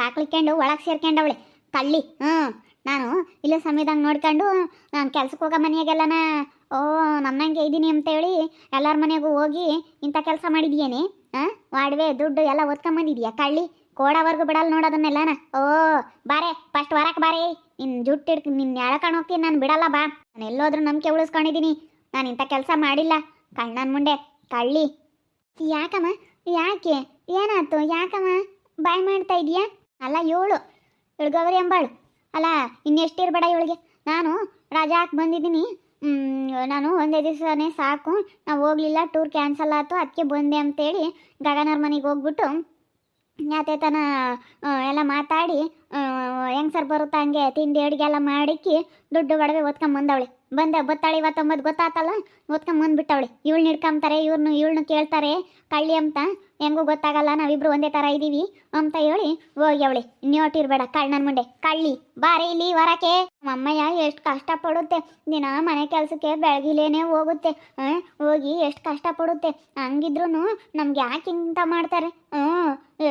ಬಾಕ್ಲಿಕ್ಕೊಂಡು ಒಳಗೆ ಸೇರ್ಕೊಂಡವಳೆ ಕಳ್ಳಿ. ನಾನು ಇಲ್ಲ ಸಮಯದಂಗೆ ನೋಡ್ಕೊಂಡು ನಾನು ಕೆಲ್ಸಕ್ಕೆ ಹೋಗೋ ಮನೆಯಾಗೆಲ್ಲನ ಓ ನಮ್ಮಂಗೆ ಇದ್ದೀನಿ ಅಂತೇಳಿ ಎಲ್ಲರ ಮನೆಗೂ ಹೋಗಿ ಇಂಥ ಕೆಲಸ ಮಾಡಿದ್ಯೇನೆ. ವಾಡ್ವೆ ದುಡ್ಡು ಎಲ್ಲ ಓದ್ಕೊಂಬಂದಿದ್ಯಾ ಕಳ್ಳಿ. ಕೋಡವರೆಗೂ ಬಿಡಲ್ಲ ನೋಡೋದನ್ನೆಲ್ಲನ. ಓ ಬಾರೆ ಫಸ್ಟ್ ಹೊರಕ್ಕೆ ಬಾರೆ, ನಿನ್ನ ಜುಟ್ಟು ಹಿಡ್ಕ ನಿನ್ನ ಎಳ್ಕೊಂಡು ಹೋಗ್ತೀನಿ, ನಾನು ಬಿಡಲ್ಲ ಬಾ. ನಾನು ಎಲ್ಲೋದ್ರೂ ನಂಬಿಕೆ ಉಳಿಸ್ಕೊಂಡಿದ್ದೀನಿ, ನಾನು ಇಂಥ ಕೆಲಸ ಮಾಡಿಲ್ಲ. ಕಳ್ಳನ ಮುಂಡೆ ಕಳ್ಳಿ. ಯಾಕಮ್ಮ ಯಾಕೆ ಏನಾಯ್ತು ಯಾಕಮ್ಮ ಬಾಯ್ ಮಾಡ್ತಾ ಇದೀಯಾ? ಅಲ್ಲ ಇವಳು ಗೌರಿ ಅಂಬಾಳು ಅಲ್ಲ, ಇನ್ನೆಷ್ಟಿರ್ಬೇಡ ಇವಳಿಗೆ. ನಾನು ರಜಾ ಹಾಕಿ ಬಂದಿದ್ದೀನಿ. ನಾನು ಒಂದೇ ದಿವಸನೇ ಸಾಕು, ನಾವು ಹೋಗಲಿಲ್ಲ, ಟೂರ್ ಕ್ಯಾನ್ಸಲ್ ಆಯಿತು, ಅದಕ್ಕೆ ಬಂದೆ ಅಂತೇಳಿ ಗಗನವ್ರ ಮನೆಗೆ ಹೋಗ್ಬಿಟ್ಟು ಯಾತೇತನ ಎಲ್ಲ ಮಾತಾಡಿ ಹೆಂಗೆ ಸರ್ ಬರುತ್ತಾ ಹಂಗೆ ತಿಂಡಿ ಅಡುಗೆ ಎಲ್ಲ ಮಾಡಿಕ್ಕಿ ದುಡ್ಡು ಒಡವೆ ಓದ್ಕೊಂಬಂದವಳೆ. ಬತ್ತಾಳೆ ಇವತ್ತೊಂಬತ್ತು ಗೊತ್ತಾತಲ್ಲ, ಓದ್ಕೊಂಬಂದ್ಬಿಟ್ಟವಳೆ. ಇವಳು ಹಿಡ್ಕೊಂತಾರೆ, ಇವಳನ್ನ ಕೇಳ್ತಾರೆ ಕಳ್ಳಿ ಅಂತ, ಹೆಂಗೂ ಗೊತ್ತಾಗಲ್ಲ, ನಾವಿಬ್ರು ಒಂದೇ ಥರ ಇದ್ದೀವಿ ಅಂತ ಹೇಳಿ ಹೋಗ್ಯವಳೆ. ಇನ್ನೋಟಿರ್ಬೇಡ ಕಳ್ಳನ ಮುಂಡೆ ಕಳ್ಳಿ. ಬಾರೆ ಇಲ್ಲಿ ಹೊರಕ್ಕೆ. ಅಮ್ಮಯ್ಯ ಎಷ್ಟು ಕಷ್ಟಪಡುತ್ತೆ ದಿನ ಮನೆ ಕೆಲಸಕ್ಕೆ, ಬೆಳಗಿಲೇನೆ ಹೋಗುತ್ತೆ, ಹೋಗಿ ಎಷ್ಟು ಕಷ್ಟಪಡುತ್ತೆ. ಹಂಗಿದ್ರು ನಮ್ಗೆ ಯಾಕೆ ಇಂತ ಮಾಡ್ತಾರೆ?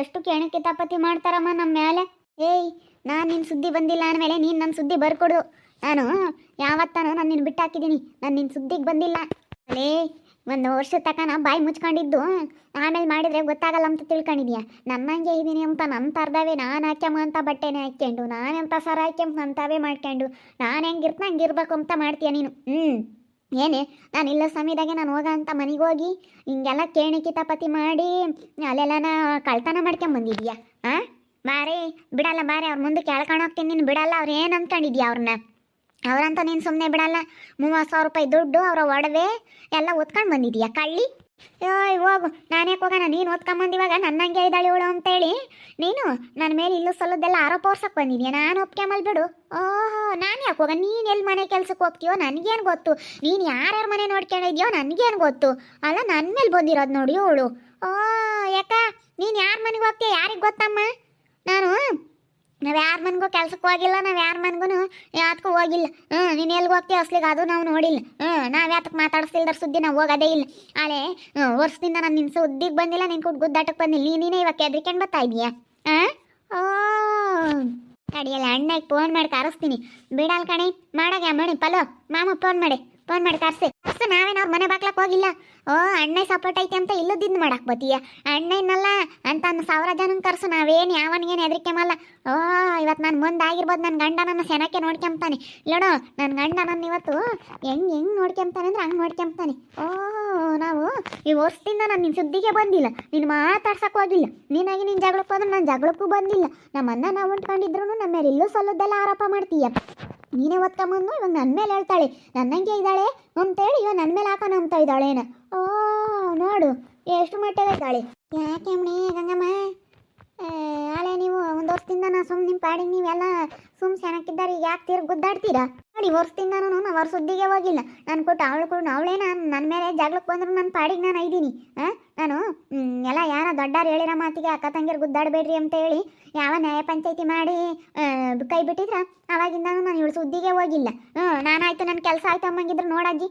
ಎಷ್ಟು ಕೆಣಿ ಕಿತಾಪತಿ ಮಾಡ್ತಾರಮ್ಮ ನಮ್ಮ ಮೇಲೆ. ಏಯ್ ನಾನು ನಿನ್ನ ಸುದ್ದಿ ಬಂದಿಲ್ಲ ಅಂದಮೇಲೆ ನೀನು ನನ್ನ ಸುದ್ದಿ ಬರ್ಕೊಡು. ನಾನು ಯಾವತ್ತಾನು ನಾನು ನಿನ್ನ ಬಿಟ್ಟಾಕಿದ್ದೀನಿ, ನಾನು ನಿನ್ನ ಸುದ್ದಿಗೆ ಬಂದಿಲ್ಲ. ಅಲ್ಲೇ ಒಂದು ವರ್ಷ ತನಕ ನಾ ಬಾಯಿ ಮುಚ್ಕೊಂಡಿದ್ದು, ಆಮೇಲೆ ಮಾಡಿದರೆ ಗೊತ್ತಾಗಲ್ಲ ಅಂತ ತಿಳ್ಕೊಂಡಿದ್ಯಾ? ನನ್ನಂಗೆ ಇದ್ದೀನಿ ಅಂತ ನನ್ನ ಥರದವೇ ನಾನು ಹಾಕ್ಯಮ್ಮ ಅಂತ ಬಟ್ಟೆನೇ ಹಾಕ್ಕೊಂಡು, ನಾನೆಂತ ಸರ ಹಾಕ್ಯಂತ ನಂತವೇ ಮಾಡ್ಕೊಂಡು, ನಾನು ಹೆಂಗಿರ್ತ ಹಂಗಿರ್ಬೇಕು ಅಂತ ಮಾಡ್ತೀಯ ನೀನು. ಏನೇ ನಾನು ಇಲ್ಲ ಸಮಯದಾಗೆ ನಾನು ಹೋಗ ಅಂತ ಮನೆಗೆ ಹೋಗಿ ಹಿಂಗೆಲ್ಲ ಕೇಣಿ ಕಿತಾಪತಿ ಮಾಡಿ ಅಲ್ಲೆಲ್ಲ ಕಳ್ತನ ಮಾಡ್ಕೊಂಬಂದಿದ್ಯಾ? ಬಾರೆ ಬಿಡಲ್ಲ, ಬಾರೆ ಅವ್ರ ಮುಂದೆ ಕೇಳ್ಕೊಂಡು ಹೋಗ್ತೀನಿ, ನೀನು ಬಿಡಲ್ಲ. ಅವ್ರು ಏನು ಅಂದ್ಕೊಂಡಿದ್ಯಾ ಅವ್ರನ್ನ? ಅವ್ರಂತ ನೀನು ಸುಮ್ಮನೆ ಬಿಡಲ್ಲ. 30,000 ರೂಪಾಯಿ ದುಡ್ಡು, ಅವರ ಒಡವೆ ಎಲ್ಲ ಓದ್ಕೊಂಡು ಬಂದಿದ್ಯಾ ಕಳ್ಳಿ. ಓಯ್ ಹೋಗು, ನಾನೇ ಹೋಗೋಣ, ನೀನು ಓದ್ಕೊಂಬಂದಿವಾಗ ನನ್ನಂಗೆ ಇದ್ದಾಳೆ ಇವಳು ಅಂತೇಳಿ ನೀನು ನನ್ನ ಮೇಲೆ ಇಲ್ಲೂ ಸಲ್ಲದೆಲ್ಲ ಆರೋಪ ಹೊರ್ಸಕ್ಕೆ ಬಂದಿದ್ಯಾ. ನಾನು ಒಪ್ಕೊಂಬಲ್ ಬಿಡು. ಓಹೋ ನಾನು ಯಾಕೆ ಹೋಗ? ನೀನು ಎಲ್ಲಿ ಮನೆ ಕೆಲ್ಸಕ್ಕೆ ಹೋಗ್ತೀಯೋ ನನಗೇನು ಗೊತ್ತು, ನೀನು ಯಾರ್ಯಾರ ಮನೆ ನೋಡ್ಕೊಂಡಿದ್ಯೋ ನನಗೇನು ಗೊತ್ತು. ಅಲ್ಲ ನನ್ನ ಮೇಲೆ ಬಂದಿರೋದು ನೋಡಿ ಇವಳು. ಯಾಕ ನೀನು ಯಾರ ಮನೆಗೆ ಹೋಗ್ತೀಯ ಯಾರಿಗೆ ಗೊತ್ತಮ್ಮ? ನಾವು ಯಾರ ಮನೆಗೂ ಕೆಲ್ಸಕ್ಕೆ ಹೋಗಿಲ್ಲ, ನಾವು ಯಾರ ಮನೆಗೂ ಯಾತಕ್ಕೂ ಹೋಗಿಲ್ಲ. ನೀನು ಎಲ್ಲಿಗೆ ಹೋಗ್ತೀಯ ಅಸ್ಲಿಗೆ ಅದು ನಾವು ನೋಡಿಲ್ಲ. ನಾವು ಯಾತಕ್ಕೆ ಮಾತಾಡಿಸ್ತಿಲ್ದಾರ ಸುದ್ದಿ ನಾವು ಹೋಗೋದೇ ಇಲ್ಲ. ಆಲೆ ವರ್ಷದಿಂದ ನಾನು ನಿನ್ನ ಸುದ್ದಿಗೆ ಬಂದಿಲ್ಲ, ನಿನ್ನ ಕುಡ್ ಗುದ್ದಾಟಕ್ಕೆ ಬಂದಿಲ್ಲ. ನೀನೇ ಇವಾಗ ಹೆದ್ರಿಕೊಂಡು ಬರ್ತಾ ಇದೀಯಾ? ಅಡಿಯಲ್ಲ ಅಣ್ಣಗೆ ಫೋನ್ ಮಾಡಿ ಕರೆಸ್ತೀನಿ. ಬಿಡಲ್ ಕಣೆ ಮಾಡಾಗ ಮಾಡಿ ಪಲೋ ಮಾಮ ಫೋನ್ ಮಾಡಿ ಕರ್ಸಿ ನಾವೇನು ಅವ್ರ ಮನೆ ಬಾಕ್ಲಕ್ಕೆ ಹೋಗಿಲ್ಲ. ಅಣ್ಣ ಸಪೋರ್ಟ್ ಐತೆ ಅಂತ ಇಲ್ಲದಿದ್ದು ಮಾಡಕ್ಕೆ ಬತ್ತೀಯ? ಅಣ್ಣ ಇನ್ನಲ್ಲ ಅಂತ 1000 ಜನನ ಕರ್ಸು, ನಾವೇನು ಯಾವನಿಗೇನು ಹೆದರಿಕೆಮಲ್ಲ. ಇವತ್ತು ನಾನು ಮುಂದಾಗಿರ್ಬೋದು, ನನ್ನ ಗಂಡ ನನ್ನ ಸೆನಕ್ಕೆ ನೋಡ್ಕೊಂತಾನೆ. ಇಲ್ಲೋಡು ನನ್ನ ಗಂಡ ನನ್ನ ಇವತ್ತು ಹೆಂಗೆ ನೋಡ್ಕೊಂತಾನೆ ಅಂದ್ರೆ ಹಂಗೆ ನೋಡ್ಕೊಂತಾನೆ. ನಾವು ಈ ವರ್ಷದಿಂದ ನಾನು ನಿನ್ನ ಸುದ್ದಿಗೆ ಬಂದಿಲ್ಲ, ನೀನು ಮಾತಾಡ್ಸಕ್ಕೆ ಹೋಗಿಲ್ಲ. ನೀನಾಗಿ ನಿನ್ನ ಜಗಳಕ್ಕೆ ಹೋದ್ರೆ ನಾನು ಜಗಳಕ್ಕೂ ಬಂದಿಲ್ಲ. ನಮ್ಮನ್ನ ನಾವು ಉಂಟ್ಕೊಂಡಿದ್ರು ನಮ್ಮ ಮೇಲೆ ಇಲ್ಲೂ ಸಲ್ಲದ್ದೆಲ್ಲ ಆರೋಪ ಮಾಡ್ತೀಯ. ನೀನೇ ಓದ್ಕೊಂಬಂದು ಇವಾಗ ನನ್ನ ಮೇಲೆ ಹೇಳ್ತಾಳೆ ನನ್ನಂಗೆ ಇದ್ದಾಳೆ ಅಂತೇಳಿ, ಇವಾಗ ನನ್ನ ಮೇಲೆ ಹಾಕೋಣ ಅಂತ ಇದ್ದಾಳೇನ? ನೋಡು ಎಷ್ಟು ಮಟ್ಟಿಗೆ ಇದ್ದಾಳೆ. ಯಾಕೆ ಅಮ್ಮಣಿ ಗಂಗಮ್ಮ, ಆಳೆ ನೀವು ಒಂದು ವರ್ಷದಿಂದ ನಾ ಸುಮ್ಮನೆ ನಿಮ್ಮ ಪಾಡಿಗೆ ನೀವೆಲ್ಲ ಚೆನ್ನಾಗಿದ್ದಾರೆ, ಯಾಕೆ ತಿರ್ಗಿ ಗುದ್ದಾಡ್ತೀರಾ? ನೋಡಿ ವರ್ಷದಿಂದನೂ ನಾವು ಅವ್ರ ಸುದ್ದಿಗೆ ಹೋಗಿಲ್ಲ. ನಾನು ಕೊಟ್ಟು ಅವಳೇ ನನ್ನ ಮೇಲೆ ಜಗಳಕ್ಕೆ ಬಂದ್ರು ನನ್ನ ಪಾಡಿಗೆ ನಾನು ಇದ್ದೀನಿ. ನಾನು ಎಲ್ಲ ಯಾರೋ ದೊಡ್ಡವ್ರು ಹೇಳಿರೋ ಮಾತಿಗೆ ಅಕ್ಕ ತಂಗಿರು ಗುದ್ದಾಡಬೇಡ್ರಿ ಅಂತ ಹೇಳಿ ಯಾವ ನ್ಯಾಯ ಪಂಚಾಯತಿ ಮಾಡಿ ಕೈ ಬಿಟ್ಟಿದ್ರ ಅವಾಗಿಂದನೂ ನಾನು ಇವಳು ಸುದ್ದಿಗೆ ಹೋಗಿಲ್ಲ. ನಾನಾಯ್ತು ನನ್ನ ಕೆಲಸ ಆಯ್ತು ಅಮ್ಮಂಗಿದ್ರು ನೋಡಜ್ಜಿ.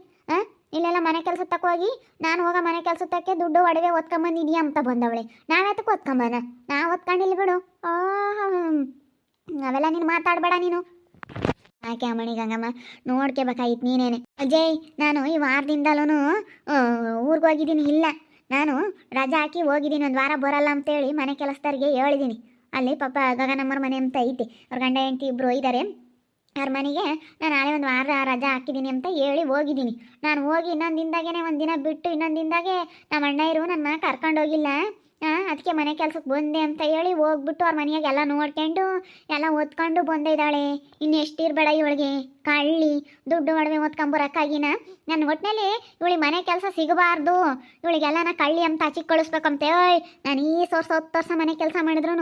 ಇಲ್ಲೆಲ್ಲ ಮನೆ ಕೆಲಸ ತಕೋಗಿ ನಾನು ಹೋಗೋ ಮನೆ ಕೆಲಸಕ್ಕೆ ದುಡ್ಡು ಒಡವೆ ಓದ್ಕೊಂಬಂದಿದ್ಯಾ ಅಂತ ಬಂದವಳೆ. ನಾವ್ಯಾತಕ್ಕೆ ಓದ್ಕೊಂಬನ? ನಾವು ಓದ್ಕೊಂಡಿಲ್ಲ ಬಿಡು. ಅವೆಲ್ಲ ನೀನು ಮಾತಾಡಬೇಡ ನೀನು. ಯಾಕೆ ಅಮ್ಮಣಿ ಗಂಗಮ್ಮ ನೋಡ್ಕೋಬೇಕಾಗಿತ್ತು ನೀನೇನೆ. ಅಜಯ್ ನಾನು ಈ ವಾರದಿಂದಲೂ ಊರಿಗೆ ಹೋಗಿದ್ದೀನಿ. ಇಲ್ಲ ನಾನು ರಜಾ ಹಾಕಿ ಹೋಗಿದ್ದೀನಿ, ಒಂದು ವಾರ ಬರಲ್ಲ ಅಂತೇಳಿ ಮನೆ ಕೆಲಸದವ್ರಿಗೆ ಹೇಳಿದ್ದೀನಿ. ಅಲ್ಲಿ ಪಾಪ ಗಗನಮ್ಮರ ಮನೆ ಅಂತ ಐತಿ, ಅವ್ರ ಗಂಡ ಹೆಂಡತಿ ಇಬ್ಬರು ಇದ್ದಾರೆ. ಅವ್ರ ಮನೆಗೆ ನಾನು ನಾಳೆ ಒಂದು ವಾರ ರಜಾ ಹಾಕಿದ್ದೀನಿ ಅಂತ ಹೇಳಿ ಹೋಗಿದ್ದೀನಿ. ನಾನು ಹೋಗಿ ಇನ್ನೊಂದು ದಿನದಾಗೇ ಒಂದು ದಿನ ಬಿಟ್ಟು ಇನ್ನೊಂದು ದಿನದಾಗೆ ನಮ್ಮ ಅಣ್ಣ ಇರು ನನ್ನ ಕರ್ಕೊಂಡೋಗಿಲ್ಲ, ಅದಕ್ಕೆ ಮನೆ ಕೆಲ್ಸಕ್ಕೆ ಬಂದೆ ಅಂತ ಹೇಳಿ ಹೋಗ್ಬಿಟ್ಟು ಅವ್ರ ಮನೆಯಾಗೆಲ್ಲ ನೋಡ್ಕೊಂಡು ಎಲ್ಲ ಓದ್ಕೊಂಡು ಬಂದಿದ್ದಾಳೆ. ಇನ್ನು ಎಷ್ಟಿರಬೇಡ ಇವಳಿಗೆ ಕಳ್ಳಿ ದುಡ್ಡು ಒಡವೆ ಓದ್ಕೊಂಬರಕ್ಕಾಗಿನ ನನ್ನ ಒಟ್ಟಿನಲ್ಲಿ ಇವಳಿಗೆ ಮನೆ ಕೆಲಸ ಸಿಗಬಾರ್ದು, ಇವಳಿಗೆಲ್ಲ ನಾ ಕಳ್ಳಿ ಅಂತ ಹಚ್ಚಿಗೆ ಕಳಿಸ್ಬೇಕಂತೆ. ನಾನು ಈ 10 ವರ್ಷ ಮನೆ ಕೆಲಸ ಮಾಡಿದ್ರು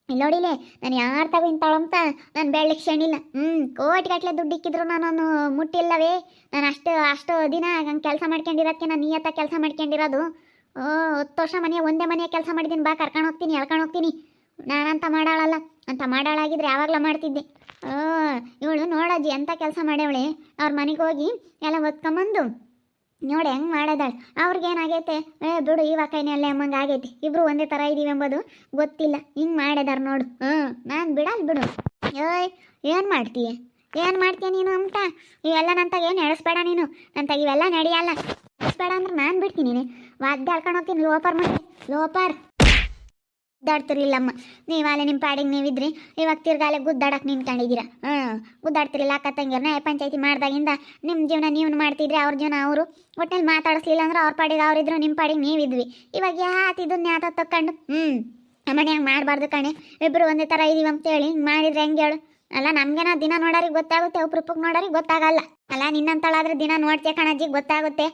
ಇಲ್ಲಿ ನೋಡಿಲೆ ನಾನು ಯಾರು ತಗೋ ಇಂತಾಳಂತ ನಾನು ಬೆಳ್ಳಿಗೆ ಕ್ಷಣಿಲ್ಲ. ಕೋಟಿಗಟ್ಟಲೆ ದುಡ್ಡು ಇಕ್ಕಿದ್ರು ನಾನು ಮುಟ್ಟಿಲ್ಲವೇ. ನಾನು ಅಷ್ಟು ದಿನ ಹಂಗೆ ಕೆಲಸ ಮಾಡ್ಕೊಂಡಿರೋದಕ್ಕೆ ನಾನು ನಿಯತ್ತ ಕೆಲಸ ಮಾಡ್ಕೊಂಡಿರೋದು. 10 ವರ್ಷ ಒಂದೇ ಮನೆಯ ಕೆಲಸ ಮಾಡಿದ್ದೀನಿ. ಬಾ ಕರ್ಕೊಂಡು ಹೋಗ್ತೀನಿ, ಎಳ್ಕೊಂಡು ಹೋಗ್ತೀನಿ. ನಾನಂತ ಮಾಡಾಳಲ್ಲ, ಅಂತ ಮಾಡಾಳಾಗಿದ್ರೆ ಯಾವಾಗಲ ಮಾಡ್ತಿದ್ದೆ. ಇವಳು ನೋಡಜ್ಜಿ ಎಂಥ ಕೆಲಸ ಮಾಡ್ಯವಳೆ. ಅವ್ರ ಮನೆಗೆ ಹೋಗಿ ಎಲ್ಲ ಒತ್ಕೊಂಬಂದು ನೋಡಿ ಹೆಂಗೆ ಮಾಡೋದಾಳೆ. ಅವ್ರಿಗೇನಾಗೈತೆ, ಬಿಡು ಇವಾಗ ಕೈನಲ್ಲೇ ಅಮ್ಮಂಗೆ ಆಗೈತಿ, ಇಬ್ರು ಒಂದೇ ಥರ ಇದೀವಿ ಎಂಬುದು ಗೊತ್ತಿಲ್ಲ. ಹಿಂಗೆ ಮಾಡಿದಾರ ನೋಡು. ನಾನು ಬಿಡಲ್ಲ ಬಿಡು. ಏಯ್, ಏನು ಮಾಡ್ತೀಯ ನೀನು ಅಂತ? ಇವೆಲ್ಲ ನಂತಾಗ ಏನು ಎಳಿಸ್ಬೇಡ ನೀನು. ನಂತಾಗ ಇವೆಲ್ಲ ನಡೆಯಲ್ಲ. ಎಳಿಸ್ಬೇಡ ಅಂದ್ರೆ ನಾನು ಬಿಡ್ತೀನಿ. ವಾದ್ಯ ಹೇಳ್ಕೊಂಡು ಹೋಗ್ತೀನಿ. ಲೋಪರ್ ಮಾಡಿ ಲೋಪರ್ ಗುದ್ದಾಡ್ತಿರ್ಲಿಲ್ಲಮ್ಮ. ನೀವಾಲೆ ನಿಮ್ಮ ಪಾಡಿಗೆ ನೀವಿದ್ರಿ. ಇವಾಗ ತಿರ್ಗಾಲೆ ಗುದ್ದಾಡಕ್ಕೆ ನಿಂತ್ಕೊಂಡಿದ್ದೀರಾ. ಗುದ್ದಾಡ್ತಿರ್ಲಿಲ್ಲ. ಅಕ್ಕ ತಂಗಿಯವ್ರನ್ನ ಪಂಚಾಯತಿ ಮಾಡ್ದಾಗಿಂದ ನಿಮ್ಮ ಜೀವನ ನೀವು ಮಾಡ್ತಿದ್ರಿ, ಅವ್ರ ಜೀವನ ಅವರು. ಒಟ್ಟಿನಲ್ಲಿ ಮಾತಾಡಿಸ್ಲಿಲ್ಲ ಅಂದ್ರೆ ಅವ್ರ ಪಾಡಿಗೆ ಅವರಿದ್ರು, ನಿಮ್ಮ ಪಾಡಿಗೆ ನೀವಿದ್ವಿ. ಇವಾಗ ಯಾತಿದ್ದನ್ನ ಯಾತ ತಕ್ಕೊಂಡು ಮನೆಯಾಗ ಮಾಡಬಾರ್ದು ಕಣೆ. ಇಬ್ಬರು ಒಂದೇ ಥರ ಇದೀವಿ ಅಂತೇಳಿ ಹಿಂಗೆ ಮಾಡಿದ್ರೆ ಹೆಂಗೆ ಹೇಳು? ಅಲ್ಲ, ನಮ್ಗೇನ ದಿನ ನೋಡೋರಿಗೆ ಗೊತ್ತಾಗುತ್ತೆ, ಒಬ್ರೊಬ್ಬಗೆ ನೋಡೋರಿಗೆ ಗೊತ್ತಾಗಲ್ಲ. ಅಲ್ಲ, ನಿನ್ನಂತಳಾದ್ರೆ ದಿನ ನೋಡ್ತೀಯ ಕಣಜ್ಜಿಗೆ ಗೊತ್ತಾಗುತ್ತೆ.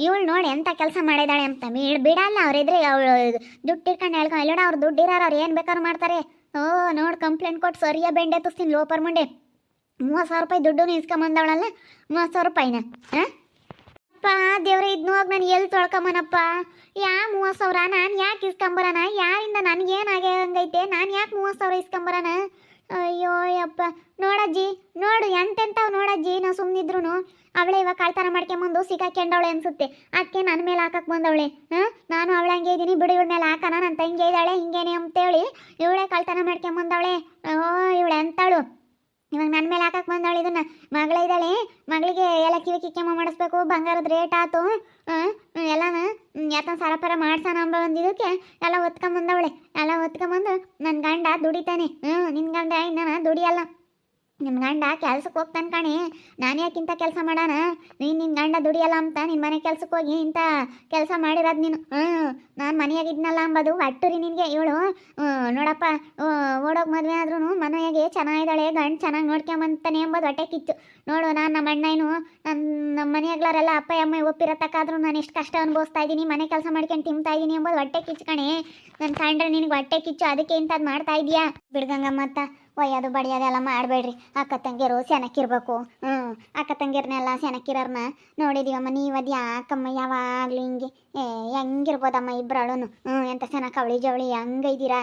ಇವಳು ನೋಡಿ ಎಂಥ ಕೆಲಸ ಮಾಡಿದಾಳೆ ಅಂತ ಬಿಡಲ್ಲ. ಅವ್ರಿದ್ರೆ ಅವಳು ದುಡ್ಡು ಇಟ್ಕೊಂಡು ಹೇಳ್ಕೊಂಡು ಎಲ್ಲೋಡ. ಅವ್ರು ದುಡ್ಡು ಇರೋರು, ಅವ್ರು ಏನು ಬೇಕಾದ್ರು ಮಾಡ್ತಾರೆ. ನೋಡಿ ಕಂಪ್ಲೇಂಟ್ ಕೊಟ್ಟು ಸರಿಯ ಬೆಂಡೆ ತುಸ್ತೀನಿ ಲೋಪರ್ ಮುಂಡೆ. 30,000 ರೂಪಾಯಿ ದುಡ್ಡು ಇಸ್ಕೊಂಬಂದವಳಲ್ಲ, 30,000 ರೂಪಾಯಿನ. ಅಪ್ಪ ದೇವ್ರೆ, ಇದನ್ನ ಹೋಗಿ ನಾನು ಎಲ್ಲಿ ತೊಳ್ಕೊಂಬನಪ್ಪ? 30,000 ನಾನು ಯಾಕೆ ಇಸ್ಕೊಂಬರೋಣ? ಯಾರಿಂದ ನನಗೇನಾಗಂಗೈತೆ? ನಾನು ಯಾಕೆ 30,000 ಇಸ್ಕೊಂಬರೋಣ? ಅಯ್ಯೋ ಯಪ್ಪ. ನೋಡಜ್ಜಿ, ನೋಡು ಎಂತೆಂಥವು ನೋಡಜ್ಜಿ. ನಾವು ಸುಮ್ಮನಿದ್ರು ಅವಳೇ ಇವಾಗ ಕಳ್ತನ ಮಾಡ್ಕೊಂಬಂದು ಸಿಕ್ಕಾಕೊಂಡವಳೆ ಅನ್ಸುತ್ತೆ. ಅದಕ್ಕೆ ನನ್ನ ಮೇಲೆ ಹಾಕಕ್ಕೆ ಬಂದವಳೆ. ನಾನು ಅವಳ ಹಂಗೆ ಇದ್ದೀನಿ, ಬಿಡು ಇವಳ ಮೇಲೆ ಹಾಕೋಣ. ನನ್ನ ತಂಗಿ ಇದ್ದಾಳೆ ಹಿಂಗೇನೆ ಅಂತೇಳಿ ಇವಳೇ ಕಳ್ತನ ಮಾಡ್ಕೊಂಬಂದವಳೆ. ಇವಳು ಎಂತಳು ಇವಾಗ ನನ್ನ ಮೇಲೆ ಹಾಕಕ್ಕೆ ಬಂದವಳು. ಇದನ್ನ ಮಗಳಿದ್ದಾಳೆ, ಮಗಳಿಗೆ ಎಲ್ಲ ಕಿವಿ ಕಿಕ್ಕೆಮ್ಮ ಮಾಡಿಸ್ಬೇಕು, ಬಂಗಾರದ ರೇಟ್ ಆಯ್ತು, ಎಲ್ಲನ ಯಾತನ ಸರಪರ ಮಾಡ್ಸೋಣ ಅಂಬ ಬಂದಿದ್ದಕ್ಕೆ ಎಲ್ಲ ಹೊತ್ಕೊಂಬಂದವಳೆ. ಎಲ್ಲ ಹೊತ್ಕೊಂಬಂದು ನನ್ನ ಗಂಡ ದುಡಿತಾನೆ. ನಿನ್ನ ಗಂಡ ಇನ್ನ ದುಡಿಯಲ್ಲ. ನಿಮ್ಮ ಗಂಡ ಕೆಲ್ಸಕ್ಕೆ ಹೋಗ್ತಾನೆ ಕಣೆ. ನಾನು ಯಾಕಿಂತ ಕೆಲಸ ಮಾಡೋಣ? ನಿನ್ನ ಗಂಡ ದುಡಿಯಲ್ಲ ಅಂತ ನಿನ್ನ ಮನೆ ಕೆಲ್ಸಕ್ಕೆ ಹೋಗಿ ಇಂಥ ಕೆಲಸ ಮಾಡಿರೋದು ನೀನು. ನಾನು ಮನೆಯಾಗಿದ್ನಲ್ಲ ಅಂಬೋದು ಒಟ್ಟುರಿ ನಿನಗೆ. ಇವಳು ನೋಡಪ್ಪ, ಓಡೋಗಿ ಮದುವೆ ಆದ್ರೂ ಮನೆಯಾಗೆ ಚೆನ್ನಾಗಿದ್ದಾಳೆ, ಗಂಡು ಚೆನ್ನಾಗಿ ನೋಡ್ಕೊಂಬಂತಾನೆ ಎಂಬುದು ಹೊಟ್ಟೆ ಕಿತ್ತು. ನೋಡು, ನಾನು ನಮ್ಮ ಅಣ್ಣನು ನಮ್ಮ ಮನೆಯಾಗ್ಲಾರೆಲ್ಲ ಅಪ್ಪ ಅಮ್ಮ ಒಪ್ಪಿರತಕ್ಕಾದ್ರೂ ನಾನು ಎಷ್ಟು ಕಷ್ಟ ಅನುಭವಿಸ್ತಾ ಇದ್ದೀನಿ, ಮನೆ ಕೆಲಸ ಮಾಡ್ಕೊಂಡು ತಿಂತಾ ಇದ್ದೀನಿ ಎಂಬುದು ಹೊಟ್ಟೆ ಕಿಚ್ಚು ಕಣೆ. ನನ್ನ ಕಂಡ್ರೆ ನಿನಗೆ ಹೊಟ್ಟೆ ಕಿಚ್ಚು, ಅದಕ್ಕೆ ಇಂಥದ್ದು ಮಾಡ್ತಾ ಇದೀಯಾ? ಬಿಡ್ಗಂಗಮ್ಮತ್ತ ಒಯ್ಯೋದು ಬಡಿಯೋದೆಲ್ಲ ಮಾಡಬೇಡ್ರಿ. ಅಕ್ಕ ತಂಗಿಯರು ಸೆನಕ್ಕಿರ್ಬೇಕು. ಅಕ್ಕ ತಂಗಿಯರ್ನೆಲ್ಲ ಸೆನಕ್ಕಿರೋರ್ನ ನೋಡಿದೀವಮ್ಮ. ನೀವದು ಯಾಕಮ್ಮ ಯಾವಾಗಲೂ ಹಿಂಗೆ ಹೆಂಗಿರ್ಬೋದಮ್ಮ ಇಬ್ಬರಳು? ಎಂಥ ಸೆನಕ್ ಅವಳಿ ಜವಳಿ ಹಂಗೈದ್ದೀರಾ?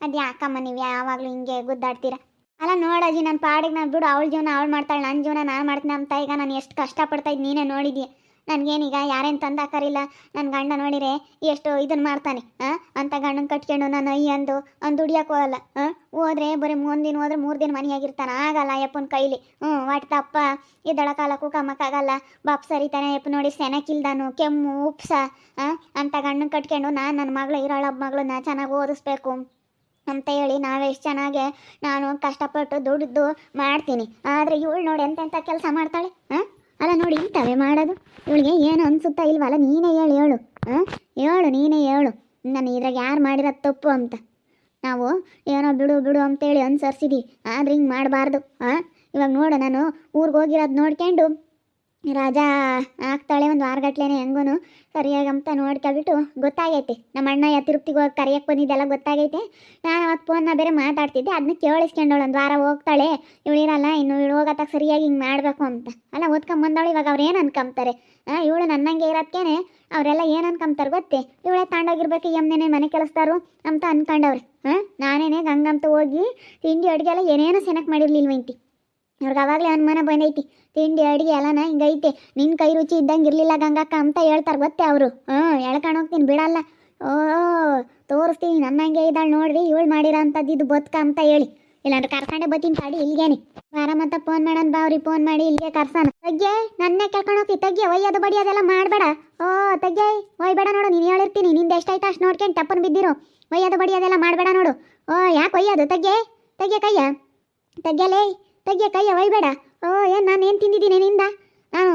ಅದು ಯಾಕಮ್ಮ ನೀವು ಯಾವಾಗಲೂ ಹಿಂಗೆ ಗುದ್ದಾಡ್ತೀರಾ? ಅಲ್ಲ ನೋಡಜ್ಜಿ, ನನ್ನ ಪಾಡಿಗೆ ನಾನು ಬಿಡು. ಅವಳ ಜೀವನ ಅವಳು ಮಾಡ್ತಾಳೆ, ನನ್ನ ಜೀವನ ನಾನು ಮಾಡ್ತೀನಿ ಅಂತ. ಈಗ ನಾನು ಎಷ್ಟು ಕಷ್ಟಪಡ್ತಾ ಇದ್ದು ನೀನೇ ನೋಡಿದ್ಯಾ. ನನಗೇನೀಗ ಯಾರೇನು ತಂದಾಕರಿಲ್ಲ. ನನ್ನ ಗಂಡ ನೋಡಿರೆ ಎಷ್ಟು ಇದನ್ನು ಮಾಡ್ತಾನೆ. ಅಂತ ಗಂಡನ ಕಟ್ಕೊಂಡು ನಾನು ಅಂದು ದುಡಿಯೋಕೆ ಹೋಗಲ್ಲ. ಹೋದ್ರೆ ಬರೀ ಮುಂದಿನ ಹೋದ್ರೆ 3 ದಿನ ಮನೆಯಾಗಿರ್ತಾನೆ. ಆಗಲ್ಲ ಯಪ್ಪನ ಕೈಲಿ. ಒಟ್ಟಪ್ಪ ಇದ್ದಳ ಕಾಲಕ್ಕೂ ಕಮ್ಮಕ್ಕಾಗಲ್ಲ. ಬಾಪ್ ಸರಿತಾನೆ ಯಪ್ಪ ನೋಡಿ, ಸೆನಕಿಲ್ದಾನು, ಕೆಮ್ಮು ಉಪ್ಸ ಅಂತ ಗಂಡನ ಕಟ್ಕೊಂಡು ನಾನು ನನ್ನ ಮಗಳು ಇರೋಳಬ್ಬ ಮಗಳನ್ನ ಚೆನ್ನಾಗಿ ಓದಿಸ್ಬೇಕು ಅಂತ ಹೇಳಿ ನಾವೆಷ್ಟು ಚೆನ್ನಾಗೆ ನಾನು ಕಷ್ಟಪಟ್ಟು ದುಡಿದು ಮಾಡ್ತೀನಿ. ಆದರೆ ಇವಳು ನೋಡಿ ಎಂತೆಂಥ ಕೆಲಸ ಮಾಡ್ತಾಳೆ. ಅಲ್ಲ ನೋಡಿ, ಇಂಥವೇ ಮಾಡೋದು. ಇವಳಿಗೆ ಏನು ಅನಿಸುತ್ತಾ ಇಲ್ವಲ್ಲ? ನೀನೇ ಹೇಳು ಹೇಳು ನೀನೇ ಹೇಳು. ನಾನು ಇದ್ರಾಗ ಯಾರು ಮಾಡಿರೋದು ತಪ್ಪು ಅಂತ. ನಾವು ಏನೋ ಬಿಡು ಅಂತೇಳಿ ಅನುಸರಿಸಿದ್ವಿ, ಆದರೆ ಹಿಂಗೆ ಮಾಡಬಾರ್ದು. ಇವಾಗ ನೋಡು, ನಾನು ಊರಿಗೆ ಹೋಗಿರೋದು ನೋಡ್ಕೊಂಡು ರಾಜ ಆಗ್ತಾಳೆ ಒಂದು ವಾರಗಟ್ಲೆನೇ ಹೆಂಗೂ ಸರಿಯಾಗಿ ಅಂತ ನೋಡ್ಕೊಬಿಟ್ಟು ಗೊತ್ತಾಗೈತೆ. ನಮ್ಮ ಅಣ್ಣ ತಿರುಪ್ತಿಗೆ ಹೋಗಿ ಕರಿಯಕ್ಕೆ ಬಂದಿದ್ದೆಲ್ಲ ಗೊತ್ತಾಗೈತೆ. ನಾನು ಅವತ್ತು ಫೋನ್ನ ಬೇರೆ ಮಾತಾಡ್ತಿದ್ದೆ, ಅದನ್ನ ಕೇಳಿಸ್ಕೊಂಡವಳು. ಒಂದು ವಾರ ಹೋಗ್ತಾಳೆ ಇವಳಿರಲ್ಲ, ಇನ್ನು ಇವಳು ಹೋಗತ್ತಾಗ ಸರಿಯಾಗಿ ಹಿಂಗೆ ಮಾಡಬೇಕು ಅಂತ. ಅಲ್ಲ ಓದ್ಕೊಂಬಂದವಳು. ಇವಾಗ ಅವ್ರು ಏನು ಅನ್ಕೊಂತಾರೆ? ಇವಳು ನನ್ನಂಗೆ ಇರೋದಕ್ಕೇನೆ ಅವರೆಲ್ಲ ಏನು ಅನ್ಕೊಂತಾರೆ ಗೊತ್ತೇ? ಇವಳೇ ತಾಂಡೋಗಿರ್ಬೇಕು, ಎಮ್ನೇನೆ ಮನೆ ಕೆಲಸ್ತಾರು ಅಂತ ಅನ್ಕೊಂಡವ್ರೆ. ನಾನೇನೆ ಗಂಗಂತ ಹೋಗಿ ತಿಂಡಿ ಅಡುಗೆ ಎಲ್ಲ ಏನೇನೋ ಸೆನಕ್ ಮಾಡಿರ್ಲಿಲ್ವಂತಿ. ಇವ್ರಿಗೆ ಅವಾಗಲೇ ಅನುಮಾನ ಬಂದೈತಿ, ತಿಂಡಿ ಅಡುಗೆ ಎಲ್ಲನ ಹಿಂಗೈತೆ, ನಿನ್ನ ಕೈ ರುಚಿ ಇದ್ದಂಗೆ ಇರಲಿಲ್ಲ ಗಂಗಕ್ಕ ಅಂತ ಹೇಳ್ತಾರೆ ಗೊತ್ತೇ ಅವರು. ಎಳ್ಕೊಂಡು ಹೋಗ್ತೀನಿ, ಬಿಡಲ್ಲ. ತೋರಿಸ್ತೀನಿ ನನ್ನಂಗೆ ಇದ್ದಾಳೆ ನೋಡ್ರಿ, ಇವಳು ಮಾಡಿರೋ ಅಂಥದ್ದು ಇದು ಬದುಕ ಅಂತ ಹೇಳಿ. ಇಲ್ಲಾಂದ್ರೆ ಕರ್ಕೊಂಡೆ ಬತ್ತೀನಿ ತಾಡಿ ಇಲ್ಲಿಗೇನೆ. ಬಾರಮ್ಮಂತ ಫೋನ್ ಮಾಡೋಣ ಬಾ, ಅವ್ರಿಗೆ ಫೋನ್ ಮಾಡಿ ಇಲ್ಲಿಗೆ ಕರ್ಸೋಣ. ತಗ್ಗೆ ನನ್ನೇ ಕೇಳ್ಕೊಂಡು ಹೋಗ್ತಿ, ತಗ್ಗೆ ಒಯ್ಯೋದು ಬಡಿಯೋದೆಲ್ಲ ಮಾಡಬೇಡ. ತಗ್ಗೆ ಒಯ್ಬೇಡ ನೋಡು, ನೀನು ಹೇಳಿರ್ತೀನಿ. ನಿಂದು ಎಷ್ಟಾಯ್ತು ಅಷ್ಟು ನೋಡ್ಕೊಂಡು ತಪ್ಪನ್ನು ಬಿದ್ದಿರು. ಒಯ್ಯೋದು ಬಡಿಯೋದೆಲ್ಲ ಮಾಡಬೇಡ ನೋಡು. ಯಾಕೆ ಒಯ್ಯೋದು? ತಗ್ಗೆ ಕೈಯ, ತಗ್ಗೆ ಕೈಯ ಒಯ್ಬೇಡ. ಏನು ನಾನು ಏನು ತಿಂದಿದ್ದೀನಿ ನಿಂದ? ನಾನು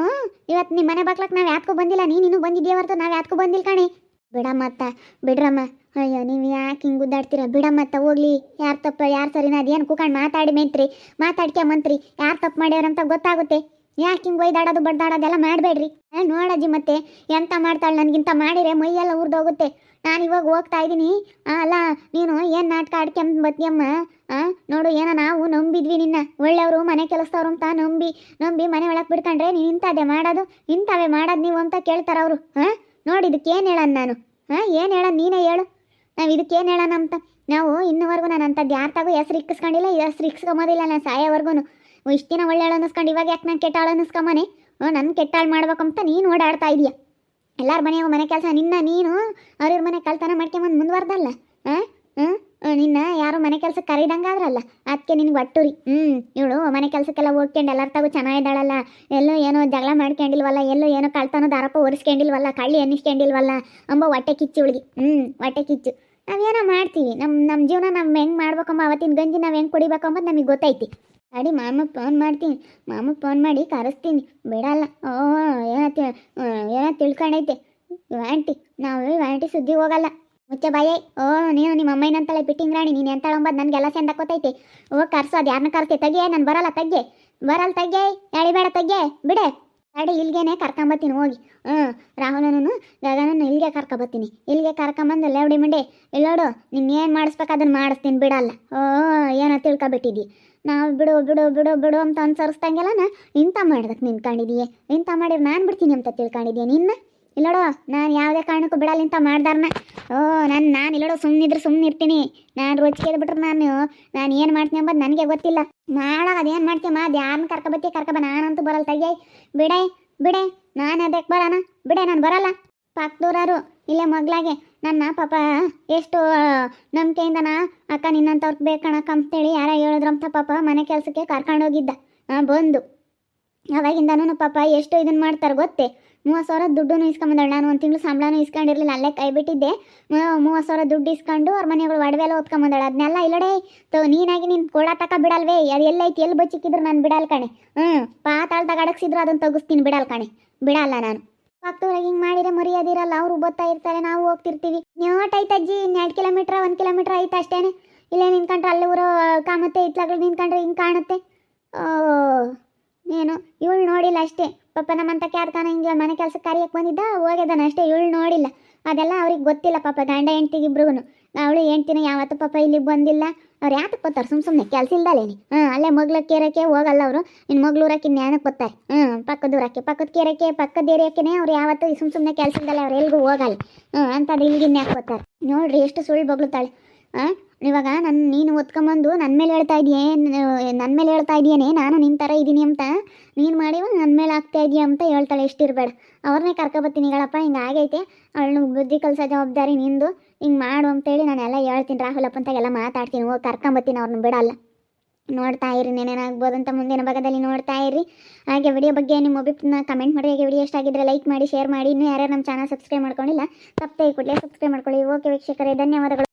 ಇವತ್ತು ನಿಮ್ಮ ಮನೆ ಬಾಕ್ಲಕ್ಕೆ ನಾವು ಯಾತ್ಕೂ ಬಂದಿಲ್ಲ, ನೀನು ಬಂದಿದ್ದೀಯ ಹೊರತು ನಾವು ಯಾತ್ಕೂ ಬಂದಿಲ್ಲ ಕಣೆ. ಬಿಡಮ್ಮತ್ತ, ಬಿಡ್ರಮ್ಮ. ಅಯ್ಯೋ, ನೀವು ಯಾಕೆ ಹಿಂಗೆ ಗುದ್ದಾಡ್ತೀರ? ಬಿಡಮ್ಮತ್ತ, ಹೋಗ್ಲಿ. ಯಾರು ತಪ್ಪ ಯಾರು ಸರಿನ ಅದೇನು ಕೂಕೊಂಡು ಮಾತಾಡ್ಕೊಂಬಂತ್ರಿ ಯಾರು ತಪ್ಪು ಮಾಡ್ಯಾರಂತ ಗೊತ್ತಾಗುತ್ತೆ. ಯಾಕೆ ಹಿಂಗೆ ಒಯ್ದಾಡೋದು ಬಡ್ದಾಡೋದೆಲ್ಲ ಮಾಡಬೇಡ್ರಿ. ನೋಡಜ್ಜಿ, ಮತ್ತೆ ಎಂತ ಮಾಡ್ತಾಳೆ? ನನಗಿಂತ ಮಾಡಿರೆ ಮೈಯೆಲ್ಲ ಉರಿದೋಗುತ್ತೆ. ನಾನು ಇವಾಗ ಹೋಗ್ತಾ ಇದ್ದೀನಿ. ಅಲ್ಲ, ನೀನು ಏನು ನಾಟಕ ಆಡ್ಕೊಂಡ್ ಬತ್ತಿಯಮ್ಮ? ನೋಡು, ಏನೋ ನಾವು ನಂಬಿದ್ವಿ ನಿನ್ನ, ಒಳ್ಳೆಯವರು ಮನೆ ಕೆಲಸದವ್ರು ಅಂತ ನಂಬಿ ಮನೆ ಒಳಗೆ ಬಿಡ್ಕೊಂಡ್ರೆ ನೀನು ಇಂಥದ್ದೇ ಮಾಡೋದು, ಇಂಥವೇ ಮಾಡೋದು ನೀವು ಅಂತ ಕೇಳ್ತಾರವರು. ನೋಡಿ, ಇದಕ್ಕೇನು ಹೇಳೋಣ ನಾನು? ಏನು ಹೇಳೋಣ ನೀನೇ ಹೇಳು. ನಾವು ಇದಕ್ಕೇನು ಹೇಳೋಣ ಅಂತ? ನಾವು ಇನ್ನೂವರೆಗೂ ನಾನು ಅಂಥದ್ದು ಯಾರು ತಗೋ ಹೆಸ್ರು ಇಕ್ಕಿಸ್ಕೊಂಡಿಲ್ಲ, ಹೆಸ್ರು ಇಕ್ಸ್ಕೊಂಬೋದಿಲ್ಲ ನಾನು ಸಾಯೋವರೆಗೂ. ಇಷ್ಟು ದಿನ ಒಳ್ಳೆ ಅನ್ನಿಸ್ಕೊಂಡು ಇವಾಗ ಯಾಕೆ ನಾನು ಕೆಟ್ಟ ಅನ್ನಿಸ್ಕೊಂಬನೆ? ನನ್ನ ಕೆಟ್ಟಾಳು ಮಾಡ್ಬೇಕಂತ ನೀನು ಓಡಾಡ್ತಾ ಇದೀಯ. ಎಲ್ಲಾರ ಮನೆಯಾಗ ಮನೆ ಕೆಲಸ ನೀನು ಅವ್ರ ಮನೆ ಕಳ್ತನ ಮಾಡ್ಕೊಂಬಂದು ಮುಂದುವರ್ದಲ್ಲ. ನಿನ್ನ ಯಾರು ಮನೆ ಕೆಲ್ಸಕ್ಕೆ ಕರೀದಂಗಾದ್ರಲ್ಲ, ಅದಕ್ಕೆ ನಿನಗೆ ಒಟ್ಟುರಿ. ಇವಳು ಮನೆ ಕೆಲಸಕ್ಕೆಲ್ಲ ಹೋಗ್ಕೊಂಡು ಎಲ್ಲರ ತಾಗೂ ಚೆನ್ನಾಗಿದ್ದಾಳಲ್ಲ, ಎಲ್ಲೋ ಏನೋ ಜಗಳ ಮಾಡ್ಕೊಂಡಿಲ್ವಲ್ಲ, ಎಲ್ಲೋ ಏನೋ ಕಳ್ತನದ ಆರೋಪ ಒರೆಸ್ಕೊಂಡಿಲ್ವಲ್ಲ, ಕಳ್ಳಿ ಅನ್ನಿಸ್ಕೊಂಡಿಲ್ವಲ್ಲ ಅಂಬ ಹೊಟ್ಟೆ ಕಿಚ್ಚು ಇವಳಿಗೆ. ಹೊಟ್ಟೆ ಕಿಚ್ಚು. ನಾವೇನೋ ಮಾಡ್ತೀವಿ, ನಮ್ಮ ಜೀವನ ನಾವು ಹೆಂಗೆ ಮಾಡ್ಬೇಕಂಬ, ಅವತ್ತಿನ ಗಂಜಿ ನಾವು ಹೆಂಗೆ ಕುಡಿಬೇಕಂಬದು ನಮಗೆ ಗೊತ್ತೈತಿ. ಅಡಿ ಮಾಮ ಫೋನ್ ಮಾಡ್ತೀನಿ, ಮಾಮ ಫೋನ್ ಮಾಡಿ ಕರೆಸ್ತೀನಿ, ಬಿಡಲ್ಲ. ಏನೋ ತಿಳ್ಕೊಂಡೈತೆ ಆಂಟಿ. ನಾವು ಆಂಟಿ ಸುದ್ದಿ ಹೋಗಲ್ಲ. ಮುಚ್ಚೆ ಬಾಯೇ. ನೀನು ನಿಮ್ಮ ಅಮ್ಮನಂತಳೆ ಬಿಟ್ಟಿಂಗ್ ರಾಣಿ, ನೀನು ಎಂತಳಂಬದು ನನಗೆಲ್ಲ ಸೆಂದ ಗೊತ್ತೈತೆ. ಕರ್ಸು, ಅದು ಯಾರನ್ನ ಕರ್ತೆ ತೆಗೆ, ನಾನು ಬರಲ್ಲ ತೆಗ್ಗೆ, ಬರಲ್ಲ ತೆಗ್ಗೆ, ಎಳಿಬೇಡ ತೆಗ್ಗೆ, ಬಿಡೆ. ಅಡಿ ಇಲ್ಲಿಗೇನೆ ಕರ್ಕೊಂಬತ್ತೀನಿ ಹೋಗಿ. ರಾಹುಲನೂ ಗಗನನ್ನು ಇಲ್ಲಿಗೆ ಕರ್ಕೊಬತ್ತೀನಿ. ಇಲ್ಲಿಗೆ ಕರ್ಕೊಂಬಂದು ಲೇವಡಿ ಮಂಡೆ ಇಲ್ಲೋಡು, ನಿನ್ನೇನು ಮಾಡಿಸ್ಬೇಕು ಅದನ್ನು ಮಾಡಿಸ್ತೀನಿ, ಬಿಡಲ್ಲ. ಏನೋ ತಿಳ್ಕೊಬಿಟ್ಟಿದ್ದಿ. ನಾವು ಬಿಡು ಬಿಡು ಬಿಡು ಬಿಡು ಅಂತ ಅನ್ಸರಿಸ್ದಂಗೆಲ್ಲ ಇಂಥ ಮಾಡ್ದಕ್ಕೆ ನಿಂತ್ಕೊಂಡಿದೀಯ. ಇಂಥ ಮಾಡಿದ್ರೆ ನಾನು ಬಿಡ್ತೀನಿ ಅಂತ ತಿಳ್ಕೊಂಡಿದ್ದೀಯ ನಿನ್ನ. ಇಲ್ಲೋಡು, ನಾನು ಯಾವುದೇ ಕಾರಣಕ್ಕೂ ಬಿಡಲ್ಲ ಇಂಥ ಮಾಡ್ದಾರನ್ನ. ನಾನು ಇಲ್ಲೋಡು ಸುಮ್ಮನಿದ್ರೆ ಸುಮ್ಮನೆ ಇರ್ತೀನಿ. ನಾನು ರೋಚಿಗೆ ಬಿಟ್ರೆ ನಾನು ಏನು ಮಾಡ್ತೀನಿ ಅಂಬೋದು ನನಗೆ ಗೊತ್ತಿಲ್ಲ. ಮಾಡಾಗ ಅದೇನು ಮಾಡ್ತೀಯ ಅದು ಯಾರನ್ನ ಕರ್ಕೊಬ, ನಾನಂತೂ ಬರಲ್ಲ ತೆಗೆ, ಬಿಡೆ ಬಿಡೆ. ನಾನು ಅದಕ್ಕೆ ಬರೋಣ, ಬಿಡೆ, ನಾನು ಬರಲ್ಲ. ಪಕ್ಕದೂರರು ಇಲ್ಲೇ ಮಗ್ಲಾಗೆ ನನ್ನ ಪಾಪ ಎಷ್ಟು ನಂಬಿಕೆಯಿಂದನ ಅಕ್ಕ ನಿನ್ನಂಥವ್ರಿಗೆ ಬೇಕಣಕ್ಕ ಅಂತೇಳಿ ಯಾರ ಹೇಳಿದ್ರಂತ ಪಾಪ ಮನೆ ಕೆಲಸಕ್ಕೆ ಕರ್ಕೊಂಡೋಗಿದ್ದ. ಬಂದು ಅವಾಗಿಂದನೂ ಪಾಪ ಎಷ್ಟು ಇದನ್ನು ಮಾಡ್ತಾರೆ ಗೊತ್ತೇ. 30,000 ದುಡ್ಡು ಇಸ್ಕೊಂಬಂದಳು. ನಾನು ಒಂದು ತಿಂಗಳು ಸಂಬಳನೂ ಇಸ್ಕೊಂಡಿರಲಿಲ್ಲ, ಅಲ್ಲೇ ಕೈ ಬಿಟ್ಟಿದ್ದೆ. 30,000 ದುಡ್ಡು ಇಸ್ಕೊಂಡು ಅವ್ರ ಮನೆಗಳು ಒಡವೆಲ್ಲ ಓದ್ಕೊಂಬಂದಳು. ಅದನ್ನೆಲ್ಲ ಇಲ್ಲಡೆ ನೀನಾಗಿ ನೀನು ಕೊಡತಕ್ಕ ಬಿಡಲ್ವೇ. ಅದು ಎಲ್ಲೈತಿ, ಎಲ್ಲಿ ಬಚ್ಚಿಕ್ಕಿದ್ರು ನಾನು ಬಿಡಲ್ಲ ಕಣೆ. ಪಾತಾಳ್ದಾಗ ಅಡಗಿಸಿದ್ರು ಅದನ್ನು ತೆಗಿಸ್ತೀನಿ, ಬಿಡಲ್ಲ ಕಣೆ, ಬಿಡಲ್ಲ ನಾನು. ಪಕ್ಕದೂರಾಗ ಹಿಂಗೆ ಮಾಡಿದ್ರೆ ಮರ್ಯಾದಿರಲ್ಲ. ಅವರು ಬರ್ತಾ ಇರ್ತಾರೆ, ನಾವು ಹೋಗ್ತಿರ್ತೀವಿ. ನ್ಯೋಟೈತೆ ಅಜ್ಜಿ, 2 ಕಿಲೋಮೀಟ್ರ್ 1 ಕಿಲೋಮೀಟ್ರ್ ಐತೆ ಅಷ್ಟೇನೆ. ಇಲ್ಲೇ ನಿಂತ್ಕೊಂಡ್ರೆ ಅಲ್ಲಿ ಊರು ಕಾಮತ್ತೆ, ಇತ್ಲಾಗ್ಲು ನಿಂತ್ಕೊಂಡ್ರೆ ಹಿಂಗೆ ಕಾಣುತ್ತೆ. ಏನು ಇವಳು ನೋಡಿಲ್ಲ ಅಷ್ಟೇ. ಪಾಪ ನಮ್ಮಂತ ಕ್ಯಾರ್ತಾನ ಹಿಂಗೆ ಮನೆ ಕೆಲಸಕ್ಕೆ ಕರಿಯಕ್ಕೆ ಬಂದಿದ್ದ, ಹೋಗ್ಯದಾನ ಅಷ್ಟೇ. ಇವಳು ನೋಡಿಲ್ಲ, ಅದೆಲ್ಲ ಅವ್ರಿಗೆ ಗೊತ್ತಿಲ್ಲ ಪಾಪ. ಗಂಡ ಹೆಂಡ್ತಿಗಿಬ್ರಿಗೂ ಅವಳು ಹೆಂಡ್ತಿನ ಯಾವತ್ತು ಪಾಪ ಇಲ್ಲಿಗೆ ಬಂದಿಲ್ಲ. ಅವ್ರು ಯಾತಕ್ಕೆ ಬರ್ತಾರೆ ಸುಮ್ಮನೆ ಕೆಲಸ ಇಲ್ದಲೇನಿ. ಅಲ್ಲೇ ಮಗ್ಲ ಕೇರಕ್ಕೆ ಹೋಗಲ್ಲ ಅವರು. ಇನ್ನು ಮಗ್ಳೂರಕ್ಕೆ ಜ್ಞಾನಕ್ಕೆ ಬರ್ತಾರೆ. ಪಕ್ಕದೂರಕ್ಕೆ, ಪಕ್ಕದ ಕೇರಕ್ಕೆ, ಪಕ್ಕದ ಏರಿಯಾಕೆನೇ ಅವ್ರು ಯಾವತ್ತು ಸುಮ್ಮನೆ ಕೆಲಸ ಇಲ್ದಲ್ಲ ಅವ್ರು ಎಲ್ಗೂ ಹೋಗಲ್ಲ. ಅಂಥದ್ದು ಇಲ್ಲಿಗೆ ಯಾಕೆ ಬರ್ತಾರೆ ನೋಡ್ರಿ, ಎಷ್ಟು ಸುಳ್ಳು ಬಗ್ಳುತ್ತಾಳೆ. ಇವಾಗ ನೀನು ಒತ್ಕೊಂಬಂದು ನನ್ನ ಮೇಲೆ ಹೇಳ್ತಾ ಇದೀಯೇನೆ, ನಾನು ನಿನ್ನ ಥರ ಇದ್ದೀನಿ ಅಂತ. ನೀನು ಮಾಡಿವ ನನ್ನ ಮೇಲೆ ಆಗ್ತಾ ಇದೆಯಾ ಅಂತ ಹೇಳ್ತಾಳೆ. ಎಷ್ಟಿರಬೇಡ, ಅವ್ರನ್ನೇ ಕರ್ಕೊಬತ್ತೀನಿ. ಹೇಳಪ್ಪ ಹಿಂಗೆ ಆಗೈತೆ, ಅವಳನ್ನ ಬುದ್ಧಿ ಕಲಿಸೋ ಜವಾಬ್ದಾರಿ ನಿಂದು, ಹಿಂಗೆ ಮಾಡು ಅಂತೇಳಿ ನಾನೆಲ್ಲ ಹೇಳ್ತೀನಿ. ರಾಹುಲಪ್ಪ ಅಂತಾಗೆಲ್ಲ ಮಾತಾಡ್ತೀನಿ, ಹೋಗಿ ಕರ್ಕೊಂಬತ್ತೀನಿ, ಅವ್ರನ್ನ ಬಿಡಲ್ಲ. ನೋಡ್ತಾ ಇರಿ, ಏನೇನಾಗ್ಬೋದು ಅಂತ ಮುಂದಿನ ಭಾಗದಲ್ಲಿ ನೋಡ್ತಾ ಇರಿ. ಹಾಗೆ ವಿಡಿಯೋ ಬಗ್ಗೆ ನಿಮ್ಮ ಅಭಿಪ್ರಾಯ ಕಮೆಂಟ್ ಮಾಡಿ. ಹಾಗೆ ವಿಡಿಯೋ ಇಷ್ಟಾಗಿದ್ದರೆ ಲೈಕ್ ಮಾಡಿ, ಶೇರ್ ಮಾಡಿ. ಇನ್ನೂ ಯಾರ್ಯಾರು ನಮ್ಮ ಚಾನಲ್ ಸಬ್ಸ್ಕ್ರೈಬ್ ಮಾಡ್ಕೊಂಡಿಲ್ಲ, ತಪ್ಪದೆ ಕೂಡಲೇ ಸಬ್ಸ್ಕ್ರೈಬ್ ಮಾಡ್ಕೊಳ್ಳಿ. ಓಕೆ ವೀಕ್ಷಕರೇ, ಧನ್ಯವಾದಗಳು.